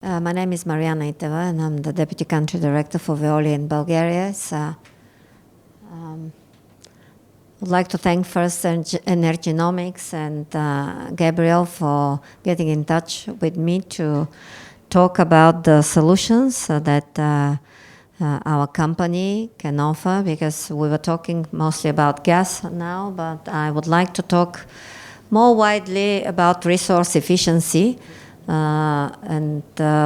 My name is Mariana Iteva, and I'm the Deputy Country Director for Veolia in Bulgaria. I'd like to thank first Energynomics and Gabriel for getting in touch with me to talk about the solutions that our company can offer, because we were talking mostly about gas now, but I would like to talk more widely about resource efficiency,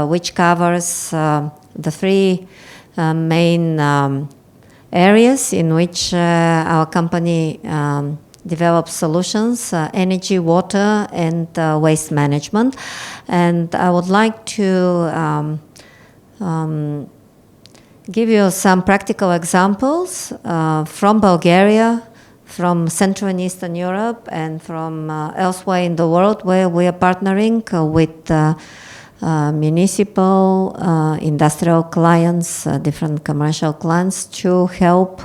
which covers the three main areas in which our company develops solutions: energy, water, and waste management. And I would like to give you some practical examples from Bulgaria, from Central and Eastern Europe, and from elsewhere in the world, where we are partnering with municipal, industrial clients, different commercial clients, to help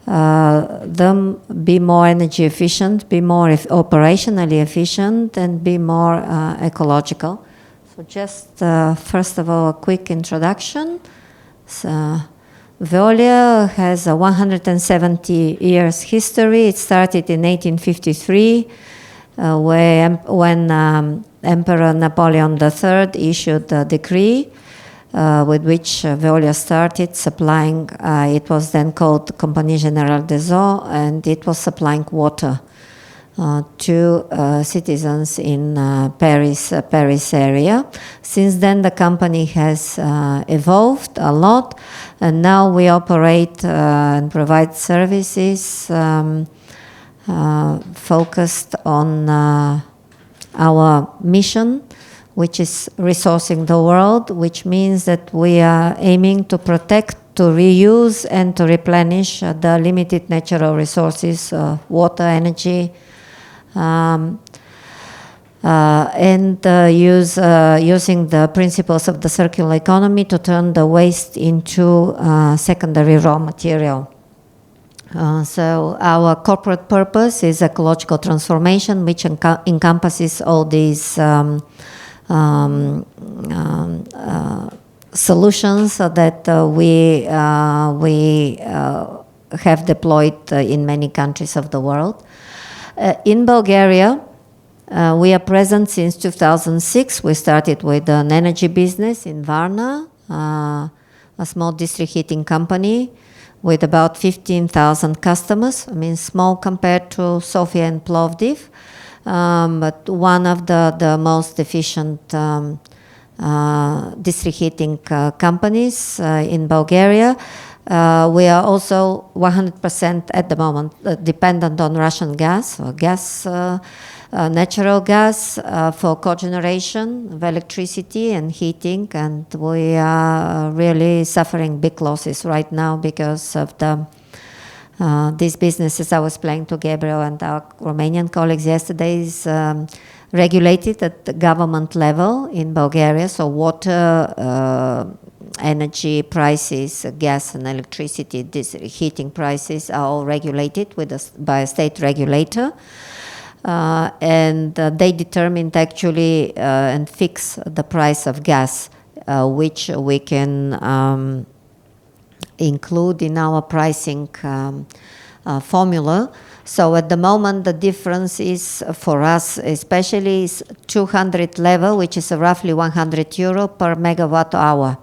them be more energy efficient, be more operationally efficient, and be more ecological. So just first of all, a quick introduction. Veolia has a 170 years history. It started in 1853, when Emperor Napoleon III issued a decree with which Veolia started supplying, it was then called Compagnie Générale des Eaux, and it was supplying water to citizens in Paris area. Since then, the company has evolved a lot, and now we operate and provide services focused on our mission, which is resourcing the world, which means that we are aiming to protect, to reuse, and to replenish the limited natural resources, water, energy, using the principles of the circular economy to turn the waste into secondary raw material. So our corporate purpose is ecological transformation, which encompasses all these solutions that we have deployed in many countries of the world. In Bulgaria, we are present since 2006. We started with an energy business in Varna, a small district heating company with about 15,000 customers. I mean, small compared to Sofia and Plovdiv, but one of the most efficient district heating companies in Bulgaria. We are also 100% at the moment dependent on Russian gas, or natural gas for cogeneration of electricity and heating, and we are really suffering big losses right now because of these businesses I was playing to Gabriel and our Romanian colleagues yesterday is regulated at the government level in Bulgaria, so water, energy prices, gas and electricity, heating prices are all regulated by a state regulator. And they determined actually and fix the price of gas, which we can include in our pricing formula. So at the moment, the difference is for us, especially, is 200 level, which is roughly €100 per megawatt hour.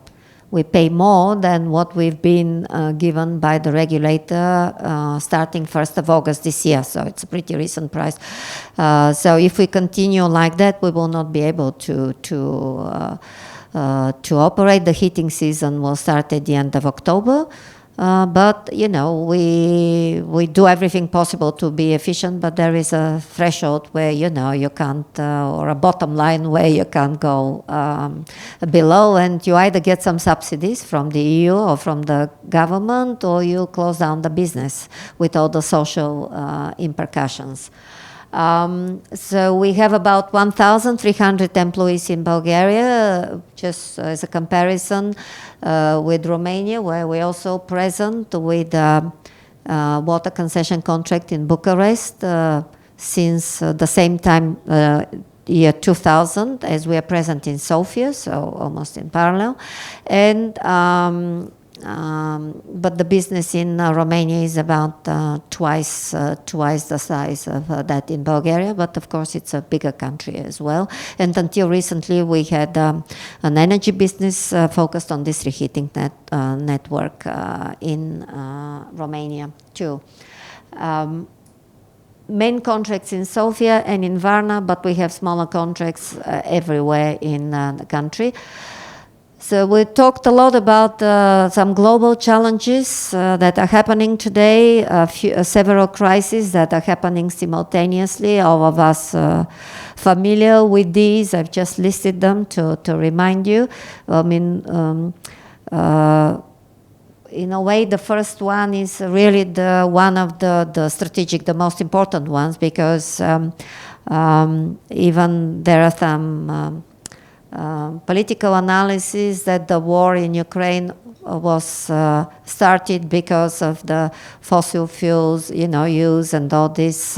We pay more than what we've been given by the regulator starting 1st of August this year. So it's a pretty recent price. So if we continue like that, we will not be able to operate. The heating season will start at the end of October. But, you know, we do everything possible to be efficient, but there is a threshold where, you know, you can't, or a bottom line where you can't go below, and you either get some subsidies from the EU or from the government, or you close down the business with all the social implications. So we have about 1,300 employees in Bulgaria, just as a comparison with Romania, where we're also present with water concession contract in Bucharest since the same time year 2000, as we are present in Sofia, so almost in parallel. And but the business in Romania is about twice the size of that in Bulgaria. But of course, it's a bigger country as well. And until recently, we had an energy business focused on district heating network in Romania too. Main contracts in Sofia and in Varna, but we have smaller contracts everywhere in the country. So we talked a lot about some global challenges that are happening today, several crises that are happening simultaneously. All of us familiar with these. I've just listed them to remind you. I mean, in a way, the first one is really one of the strategic, the most important ones, because even there are some political analysis that the war in Ukraine was started because of the fossil fuels, use and all this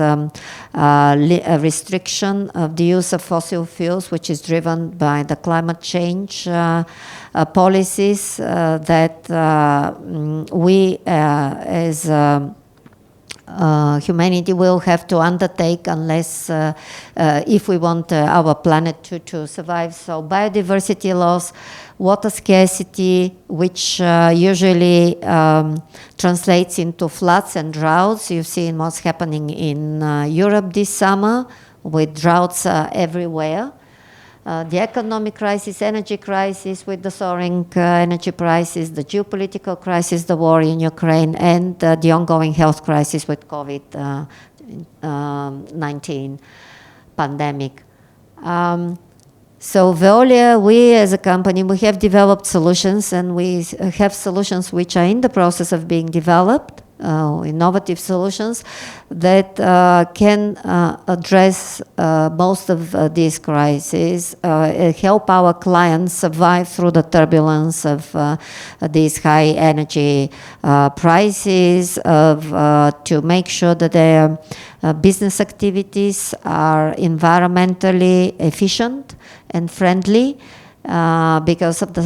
restriction of the use of fossil fuels, which is driven by the climate change policies that we as humanity will have to undertake unless if we want our planet to survive. So biodiversity loss, water scarcity, which usually translates into floods and droughts. You've seen what's happening in Europe this summer with droughts everywhere. The economic crisis, energy crisis with the soaring energy prices, the geopolitical crisis, the war in Ukraine, and the ongoing health crisis with COVID-19 pandemic. So Veolia, we as a company, we have developed solutions, and we have solutions which are in the process of being developed, innovative solutions that can address most of these crises, help our clients survive through the turbulence of these high energy prices, to make sure that their business activities are environmentally efficient and friendly, because of the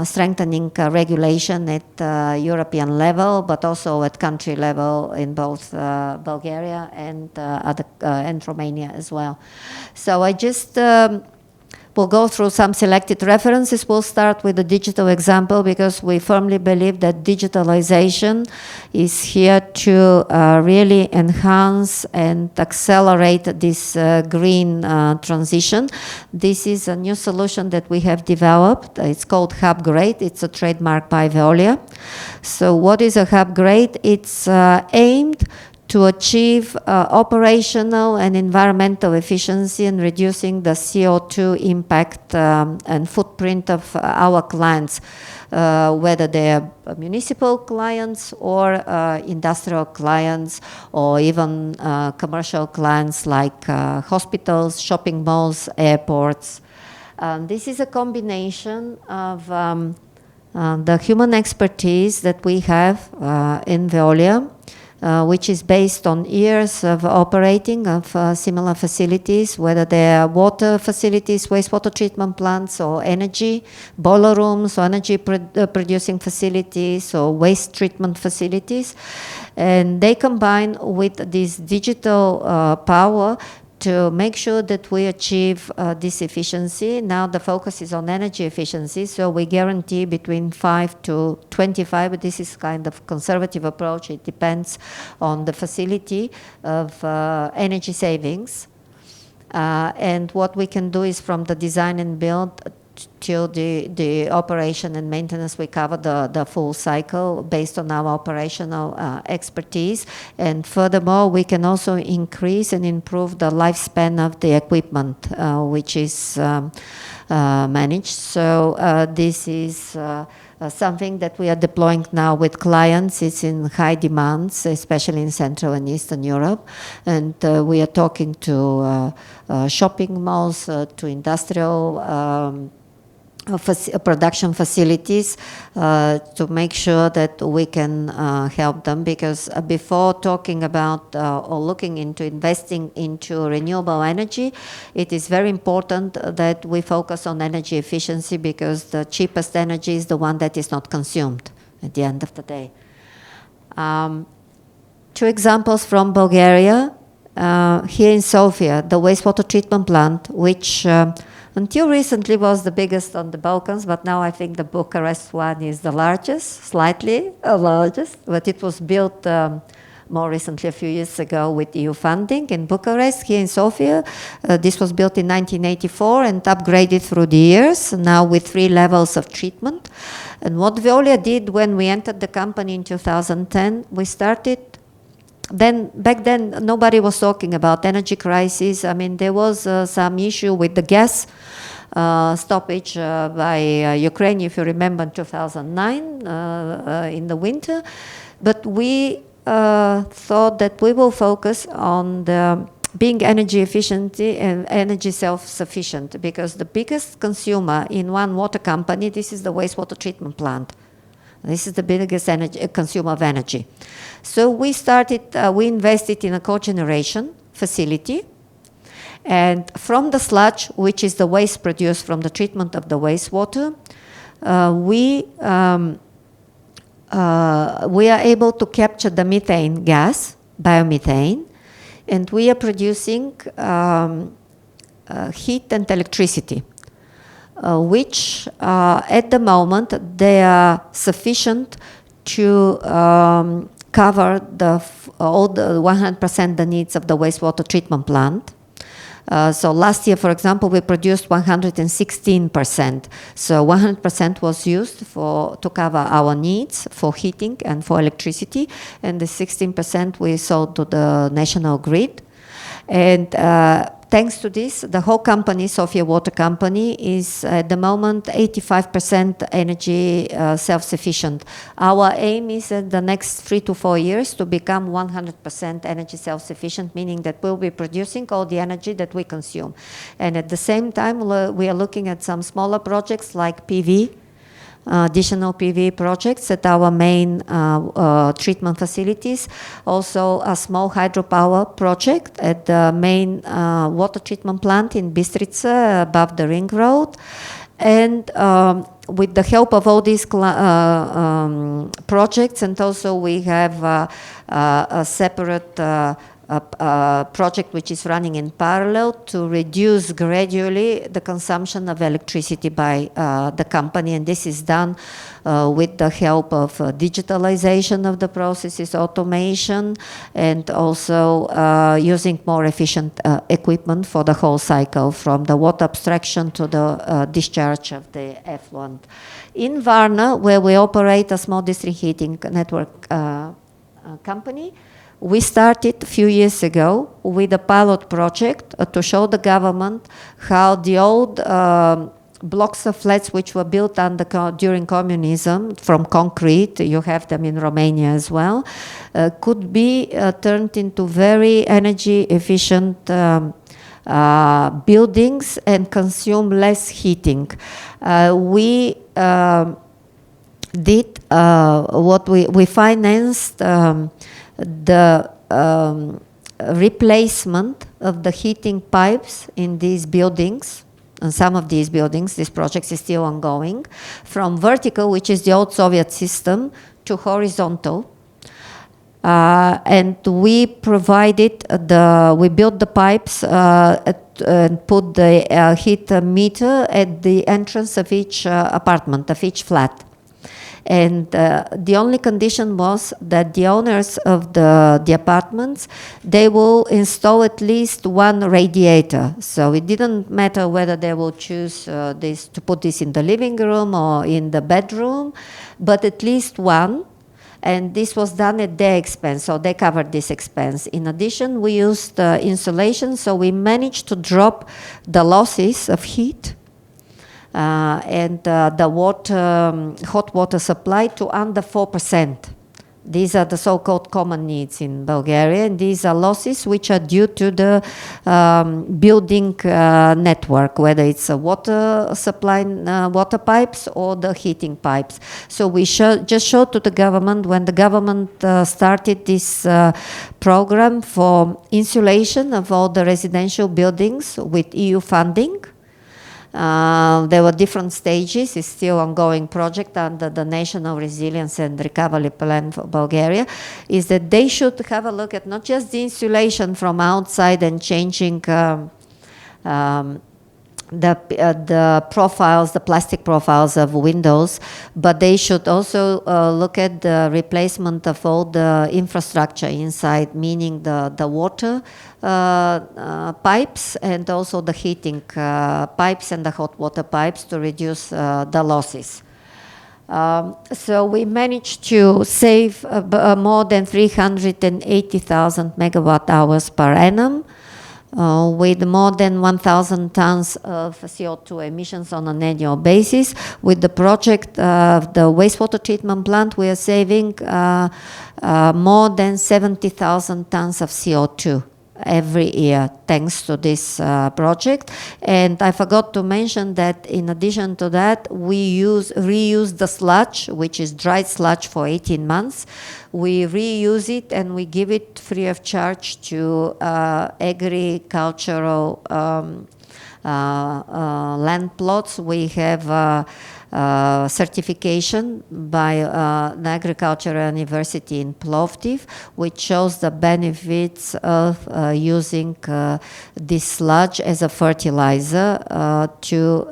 strengthening regulation at European level, but also at country level in both Bulgaria and Romania as well. So I just we'll go through some selected references. We'll start with the digital example because we firmly believe that digitalization is here to really enhance and accelerate this green transition. This is a new solution that we have developed. It's called HubGrade. It's a trademark by Veolia. So what is a HubGrade? It's aimed to achieve operational and environmental efficiency and reducing the CO2 impact and footprint of our clients, whether they are municipal clients or industrial clients, or even commercial clients like hospitals, shopping malls, airports. This is a combination of the human expertise that we have in Veolia, which is based on years of operating of similar facilities, whether they are water facilities, wastewater treatment plants, or energy, boiler rooms, or energy producing facilities, or waste treatment facilities. And they combine with this digital power to make sure that we achieve this efficiency. Now the focus is on energy efficiency, so we guarantee between 5 to 25, but this is kind of conservative approach. It depends on the facility of energy savings. And what we can do is from the design and build till the operation and maintenance, we cover the full cycle based on our operational expertise. And furthermore, we can also increase and improve the lifespan of the equipment, which is managed. So this is something that we are deploying now with clients. It's in high demands, especially in Central and Eastern Europe. And we are talking to shopping malls, to industrial production facilities to make sure that we can help them, because before talking about or looking into investing into renewable energy, it is very important that we focus on energy efficiency, because the cheapest energy is the one that is not consumed at the end of the day. Two examples from Bulgaria. Here in Sofia, the wastewater treatment plant, which until recently was the biggest on the Balkans, but now I think the Bucharest one is the largest, slightly largest, but it was built more recently, a few years ago, with EU funding in Bucharest. Here in Sofia, this was built in 1984 and upgraded through the years, now with 3 levels of treatment. And what Veolia did when we entered the company in 2010, we started. Back then, nobody was talking about energy crisis. I mean, there was some issue with the gas stoppage by Ukraine, if you remember, in 2009 in the winter. But we thought that we will focus on being energy efficient and energy self-sufficient, because the biggest consumer in one water company, this is the wastewater treatment plant. This is the biggest consumer of energy. So we invested in a cogeneration facility, and from the sludge, which is the waste produced from the treatment of the wastewater, we are able to capture the methane gas, biomethane, and we are producing heat and electricity. Which at the moment they are sufficient to cover all the 100% the needs of the wastewater treatment plant. So last year, for example, we produced 116%. So 100% was used to cover our needs for heating and for electricity, and the 16% we sold to the national grid. And thanks to this, the whole company, Sofia Water Company, is at the moment 85% energy self-sufficient. Our aim is in the next 3 to 4 years to become 100% energy self-sufficient, meaning that we'll be producing all the energy that we consume. And at the same time, we are looking at some smaller projects like PV, additional PV projects at our main treatment facilities. Also a small hydropower project at the main water treatment plant in Bistrica above the ring road. And with the help of all these projects, and also we have a separate project which is running in parallel to reduce gradually the consumption of electricity by the company, and this is done with the help of digitalization of the processes, automation, and also using more efficient equipment for the whole cycle, from the water abstraction to the discharge of the effluent. In Varna, where we operate a small district heating network company, we started a few years ago with a pilot project to show the government how the old blocks of flats which were built during communism from concrete, you have them in Romania as well, could be turned into very energy efficient buildings and consume less heating. We did what we financed the replacement of the heating pipes in these buildings. And some of these buildings, this project is still ongoing, from vertical, which is the old Soviet system, to horizontal. And we provided we built the pipes and put the heat meter at the entrance of each apartment, of each flat. And the only condition was that the owners of the apartments, they will install at least one radiator. So it didn't matter whether they will choose to put this in the living room or in the bedroom, but at least one. And this was done at their expense, so they covered this expense. In addition, we used insulation, so we managed to drop the losses of heat and the hot water supply to under 4%. These are the so-called common needs in Bulgaria, and these are losses which are due to the building network, whether it's a water supply, water pipes or the heating pipes. So we just showed to the government when the government started this program for insulation of all the residential buildings with EU funding. There were different stages. It's still ongoing project under the National Resilience and Recovery Plan for Bulgaria, is that they should have a look at not just the insulation from outside and changing the profiles, the plastic profiles of windows, but they should also look at the replacement of all the infrastructure inside, meaning the water pipes and also the heating pipes and the hot water pipes to reduce the losses. So we managed to save more than 380,000 megawatt hours per annum. With more than 1,000 tons of CO2 emissions on an annual basis. With the project of the wastewater treatment plant, we are saving more than 70,000 tons of CO2 every year thanks to this project. And I forgot to mention that in addition to that, we reuse the sludge, which is dried sludge for 18 months. We reuse it and we give it free of charge to agricultural land plots. We have certification by the Agricultural University in Plovdiv, which shows the benefits of using this sludge as a fertilizer to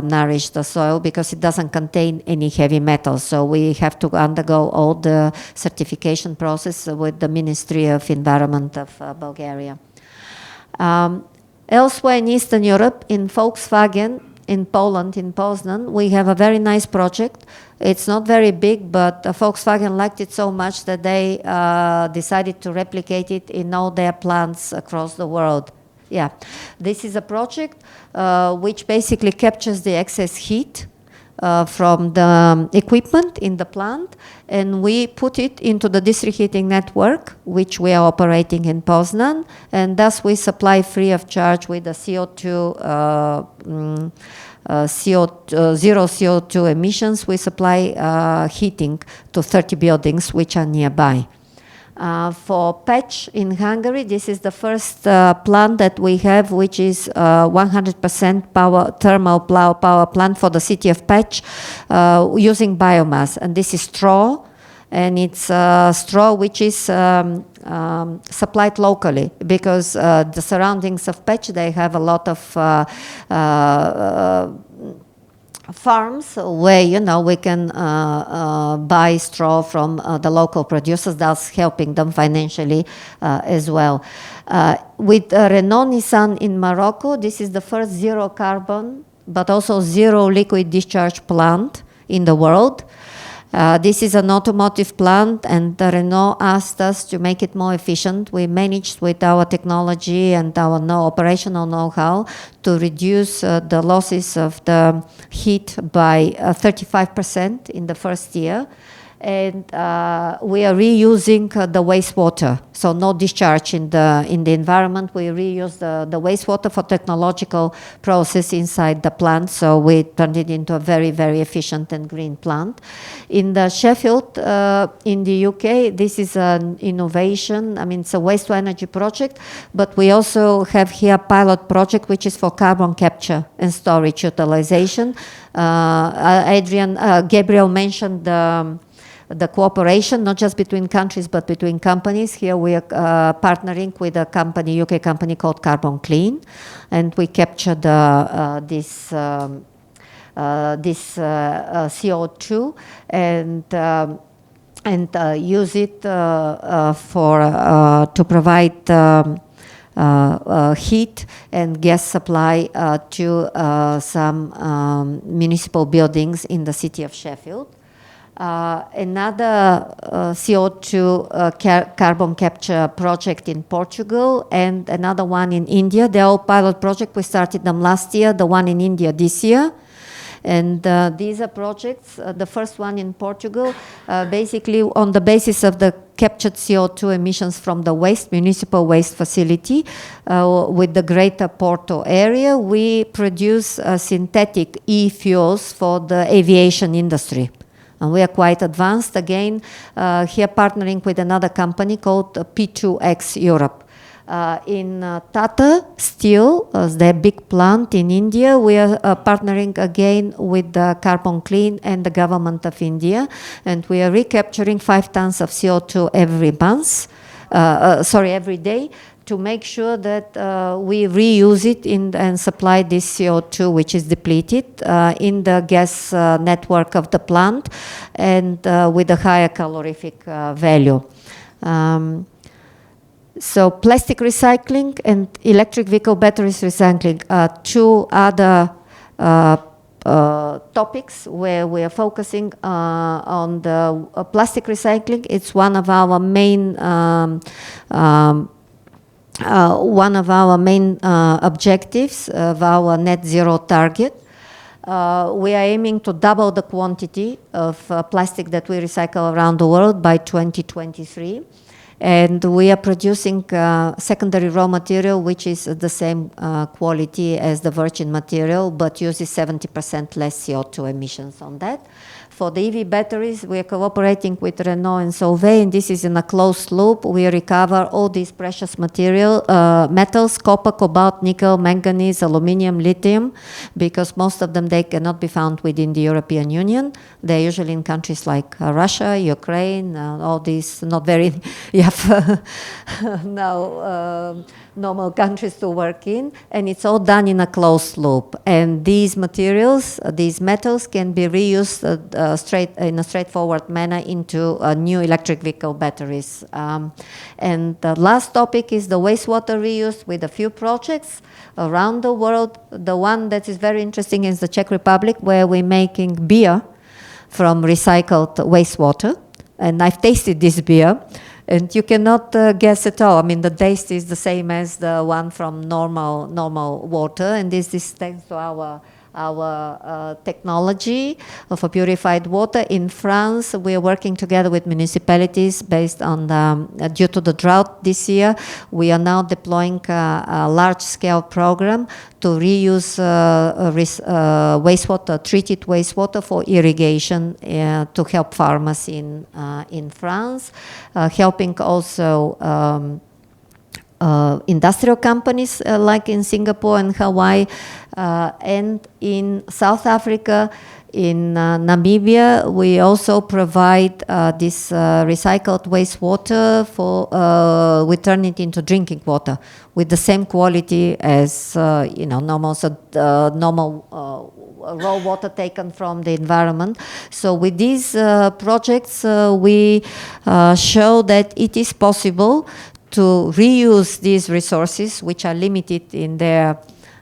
nourish the soil, because it doesn't contain any heavy metals. So we have to undergo all the certification process with the Ministry of Environment of Bulgaria. Elsewhere in Eastern Europe, in Volkswagen, in Poland, in Poznan, we have a very nice project. It's not very big, but Volkswagen liked it so much that they decided to replicate it in all their plants across the world. Yeah, this is a project which basically captures the excess heat from the equipment in the plant, and we put it into the district heating network, which we are operating in Poznan, and thus we supply free of charge with the zero CO2 emissions. We supply heating to 30 buildings which are nearby. For Pech in Hungary, this is the first plant that we have, which is 100% thermal power plant for the city of Pech, using biomass. And this is straw, and it's straw which is supplied locally, because the surroundings of Pech, they have a lot of farms where, you know, we can buy straw from the local producers, thus helping them financially as well. With Renault Nissan in Morocco, this is the first zero carbon but also zero liquid discharge plant in the world. This is an automotive plant, and Renault asked us to make it more efficient. We managed with our technology and our operational know-how to reduce the losses of the heat by 35% in the first year. And we are reusing the wastewater, so no discharge in the environment. We reuse the wastewater for technological process inside the plant, so we turned it into a very, very efficient and green plant. In the Sheffield, in the UK, this is an innovation. I mean, it's a waste-to-energy project, but we also have here a pilot project which is for carbon capture and storage utilization. Gabriel mentioned the cooperation, not just between countries, but between companies. Here we are partnering with a company, UK company called Carbon Clean, and we capture this CO2 and use it to provide heat and gas supply to some municipal buildings in the city of Sheffield. Another CO2 carbon capture project in Portugal, and another one in India. They're all pilot projects. We started them last year, the one in India this year. And these are projects, the first one in Portugal, basically on the basis of the captured CO2 emissions from the municipal waste facility with the greater Porto area, we produce synthetic e-fuels for the aviation industry. And we are quite advanced, again, here partnering with another company called P2X Europe. In Tata Steel, their big plant in India, we are partnering again with the Carbon Clean and the government of India, and we are recapturing 5 tons of CO2 every month, every day, to make sure that we reuse it and supply this CO2, which is depleted, in the gas network of the plant, and with a higher calorific value. So plastic recycling and electric vehicle batteries recycling are 2 other topics where we are focusing on the plastic recycling. It's one of our main objectives of our net zero target. We are aiming to double the quantity of plastic that we recycle around the world by 2023. And we are producing secondary raw material, which is the same quality as the virgin material, but uses 70% less CO2 emissions on that. For the EV batteries, we are cooperating with Renault and Solvay, and this is in a closed loop. We recover all these precious metals, copper, cobalt, nickel, manganese, aluminum, lithium, because most of them, they cannot be found within the European Union. They're usually in countries like Russia, Ukraine, all these not very normal countries to work in, and it's all done in a closed loop. And these materials, these metals, can be reused in a straightforward manner into new electric vehicle batteries. And the last topic is the wastewater reuse, with a few projects around the world. The one that is very interesting is the Czech Republic, where we're making beer from recycled wastewater. And I've tasted this beer, and you cannot guess at all. I mean, the taste is the same as the one from normal water, and this is thanks to our technology of a purified water. In France, we are working together with municipalities based on due to the drought this year. We are now deploying a large-scale program to reuse treated wastewater for irrigation to help farmers in France, helping also industrial companies like in Singapore and Hawaii, and in South Africa, in Namibia, we also provide this recycled wastewater we turn it into drinking water with the same quality as normal raw water taken from the environment. So with these projects, we show that it is possible to reuse these resources, which are limited in their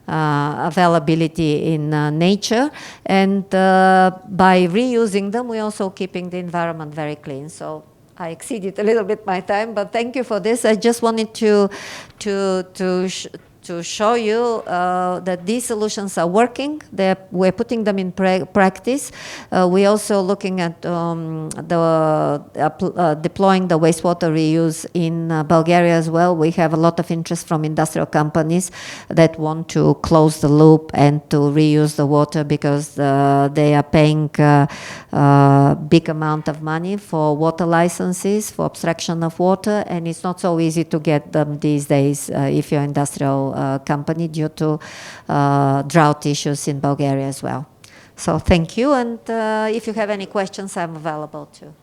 availability in nature, and by reusing them, we're also keeping the environment very clean. So I exceeded a little bit my time, but thank you for this. I just wanted to show you that these solutions are working. We're putting them in practice. We're also looking at deploying the wastewater reuse in Bulgaria as well. We have a lot of interest from industrial companies that want to close the loop and to reuse the water, because they are paying a big amount of money for water licenses, for abstraction of water, and it's not so easy to get them these days if you're industrial company, due to drought issues in Bulgaria as well. So thank you, and if you have any questions, I'm available too.